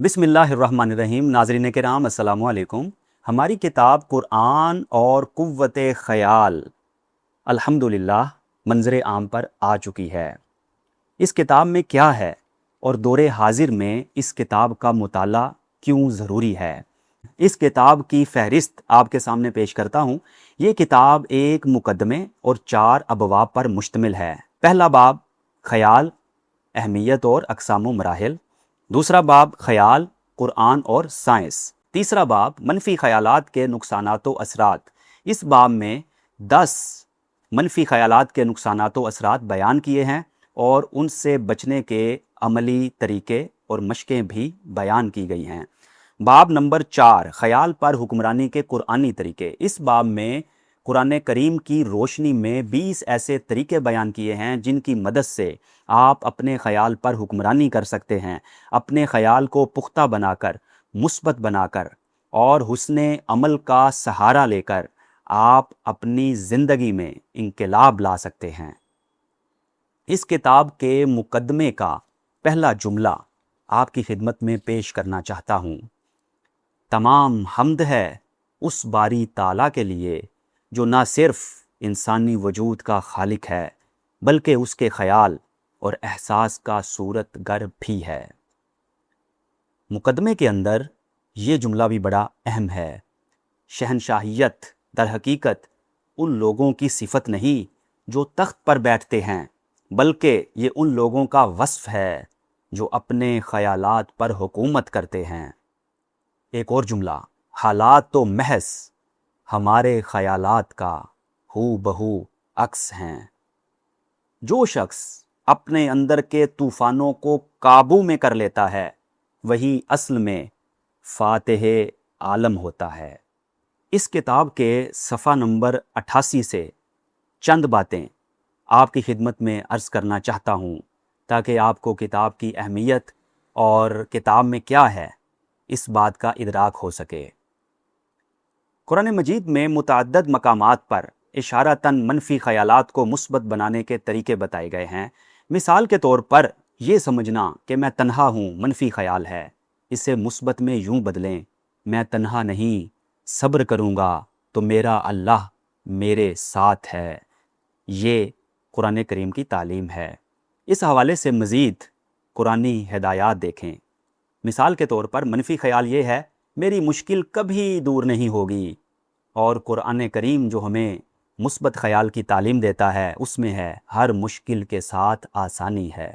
بسم اللہ الرحمن الرحیم۔ ناظرین کرام السلام علیکم۔ ہماری کتاب قرآن اور قوت خیال الحمدللہ منظر عام پر آ چکی ہے۔ اس کتاب میں کیا ہے اور دور حاضر میں اس کتاب کا مطالعہ کیوں ضروری ہے، اس کتاب کی فہرست آپ کے سامنے پیش کرتا ہوں۔ یہ کتاب ایک مقدمے اور 4 ابواب پر مشتمل ہے۔ پہلا باب خیال، اہمیت اور اقسام و مراحل۔ دوسرا باب خیال، قرآن اور سائنس۔ تیسرا باب منفی خیالات کے نقصانات و اثرات۔ اس باب میں 10 منفی خیالات کے نقصانات و اثرات بیان کیے ہیں اور ان سے بچنے کے عملی طریقے اور مشقیں بھی بیان کی گئی ہیں۔ باب نمبر 4 خیال پر حکمرانی کے قرآنی طریقے۔ اس باب میں قرآن کریم کی روشنی میں 20 ایسے طریقے بیان کیے ہیں جن کی مدد سے آپ اپنے خیال پر حکمرانی کر سکتے ہیں، اپنے خیال کو پختہ بنا کر، مثبت بنا کر اور حسن عمل کا سہارا لے کر آپ اپنی زندگی میں انقلاب لا سکتے ہیں۔ اس کتاب کے مقدمے کا پہلا جملہ آپ کی خدمت میں پیش کرنا چاہتا ہوں۔ تمام حمد ہے اس باری تعالیٰ کے لیے جو نہ صرف انسانی وجود کا خالق ہے بلکہ اس کے خیال اور احساس کا صورت گر بھی ہے۔ مقدمے کے اندر یہ جملہ بھی بڑا اہم ہے۔ شہنشاہیت در حقیقت ان لوگوں کی صفت نہیں جو تخت پر بیٹھتے ہیں، بلکہ یہ ان لوگوں کا وصف ہے جو اپنے خیالات پر حکومت کرتے ہیں۔ ایک اور جملہ، حالات تو محض ہمارے خیالات کا ہو بہو عکس ہیں۔ جو شخص اپنے اندر کے طوفانوں کو قابو میں کر لیتا ہے وہی اصل میں فاتح عالم ہوتا ہے۔ اس کتاب کے صفحہ نمبر 88 سے چند باتیں آپ کی خدمت میں عرض کرنا چاہتا ہوں تاکہ آپ کو کتاب کی اہمیت اور کتاب میں کیا ہے اس بات کا ادراک ہو سکے۔ قرآن مجید میں متعدد مقامات پر اشارتاً منفی خیالات کو مثبت بنانے کے طریقے بتائے گئے ہیں۔ مثال کے طور پر یہ سمجھنا کہ میں تنہا ہوں منفی خیال ہے، اسے مثبت میں یوں بدلیں، میں تنہا نہیں، صبر کروں گا تو میرا اللہ میرے ساتھ ہے۔ یہ قرآن کریم کی تعلیم ہے۔ اس حوالے سے مزید قرآنی ہدایات دیکھیں۔ مثال کے طور پر منفی خیال یہ ہے، میری مشکل کبھی دور نہیں ہوگی، اور قرآن کریم جو ہمیں مثبت خیال کی تعلیم دیتا ہے اس میں ہے ہر مشکل کے ساتھ آسانی ہے۔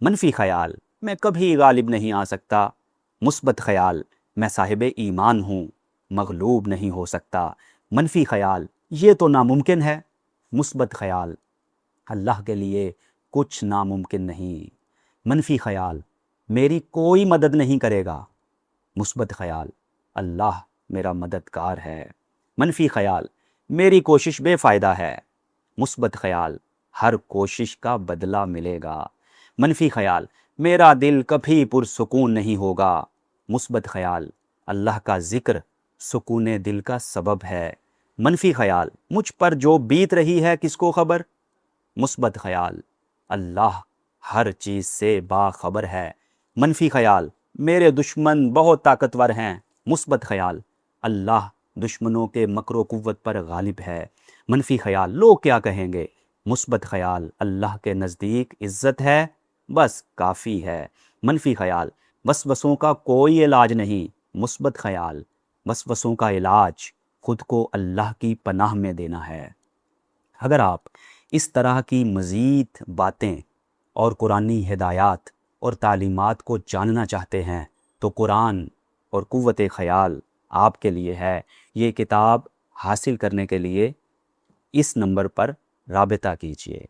منفی خیال، میں کبھی غالب نہیں آ سکتا۔ مثبت خیال، میں صاحب ایمان ہوں، مغلوب نہیں ہو سکتا۔ منفی خیال، یہ تو ناممکن ہے۔ مثبت خیال، اللہ کے لیے کچھ ناممکن نہیں۔ منفی خیال، میری کوئی مدد نہیں کرے گا۔ مثبت خیال، اللہ میرا مددگار ہے۔ منفی خیال، میری کوشش بے فائدہ ہے۔ مثبت خیال، ہر کوشش کا بدلہ ملے گا۔ منفی خیال، میرا دل کبھی پرسکون نہیں ہوگا۔ مثبت خیال، اللہ کا ذکر سکون دل کا سبب ہے۔ منفی خیال، مجھ پر جو بیت رہی ہے کس کو خبر۔ مثبت خیال، اللہ ہر چیز سے باخبر ہے۔ منفی خیال، میرے دشمن بہت طاقتور ہیں۔ مثبت خیال، اللہ دشمنوں کے مکر و قوت پر غالب ہے۔ منفی خیال، لوگ کیا کہیں گے۔ مثبت خیال، اللہ کے نزدیک عزت ہے، بس کافی ہے۔ منفی خیال، وسوسوں کا کوئی علاج نہیں۔ مثبت خیال، وسوسوں کا علاج خود کو اللہ کی پناہ میں دینا ہے۔ اگر آپ اس طرح کی مزید باتیں اور قرآنی ہدایات اور تعلیمات کو جاننا چاہتے ہیں تو قرآن اور قوت خیال آپ کے لیے ہے۔ یہ کتاب حاصل کرنے کے لیے اس نمبر پر رابطہ کیجیے۔